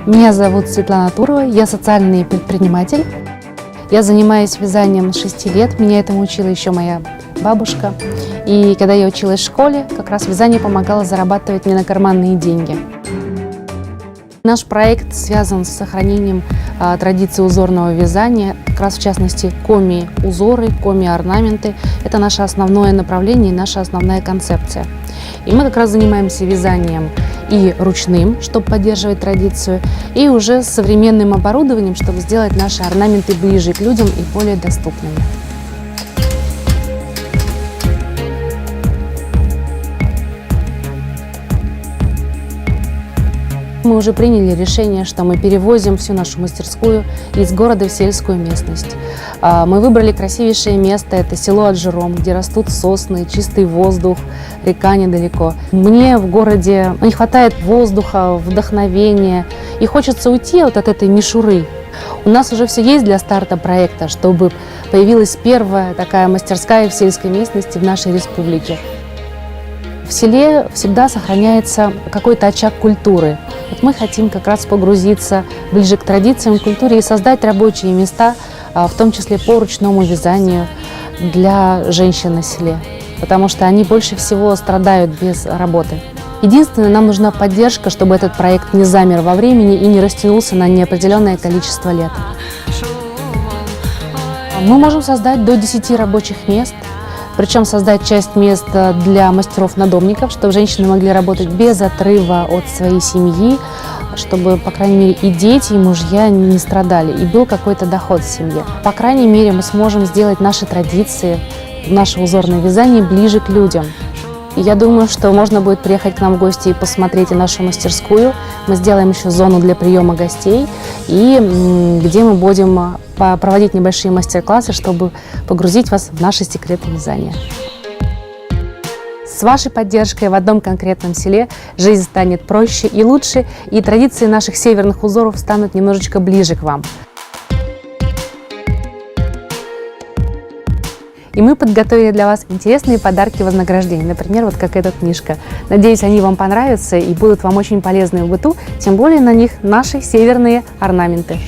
Меня зовут Светлана Турова, я социальный предприниматель. Я занимаюсь вязанием с 6 лет, меня этому учила еще моя бабушка. И когда я училась в школе, как раз вязание помогало зарабатывать мне на карманные деньги. Наш проект связан с сохранением традиции узорного вязания, как раз в частности коми-узоры, коми-орнаменты. Это наше основное направление и наша основная концепция. И мы как раз занимаемся вязанием и ручным, чтобы поддерживать традицию, и уже с современным оборудованием, чтобы сделать наши орнаменты ближе к людям и более доступными. Мы уже приняли решение, что мы перевозим всю нашу мастерскую из города в сельскую местность. Мы выбрали красивейшее место, это село Аджером, где растут сосны, чистый воздух, река недалеко. Мне в городе не хватает воздуха, вдохновения, и хочется уйти от этой мишуры. У нас уже все есть для старта проекта, чтобы появилась первая такая мастерская в сельской местности в нашей республике. В селе всегда сохраняется какой-то очаг культуры. Вот мы хотим как раз погрузиться ближе к традициям, культуре и создать рабочие места, в том числе по ручному вязанию для женщин на селе, потому что они больше всего страдают без работы. Единственное, нам нужна поддержка, чтобы этот проект не замер во времени и не растянулся на неопределенное количество лет. Мы можем создать до 10 рабочих мест. Причем создать часть мест для мастеров-надомников, чтобы женщины могли работать без отрыва от своей семьи, чтобы, по крайней мере, и дети, и мужья не страдали, и был какой-то доход в семье. По крайней мере, мы сможем сделать наши традиции, наше узорное вязание ближе к людям. И я думаю, что можно будет приехать к нам в гости и посмотреть и нашу мастерскую. Мы сделаем еще зону для приема гостей, и где мы будем проводить небольшие мастер-классы, чтобы погрузить вас в наши секреты вязания. С вашей поддержкой в одном конкретном селе жизнь станет проще и лучше, и традиции наших северных узоров станут немножечко ближе к вам. И мы подготовили для вас интересные подарки вознаграждения, например, вот как эта книжка. Надеюсь, они вам понравятся и будут вам очень полезны в быту, тем более на них наши северные орнаменты.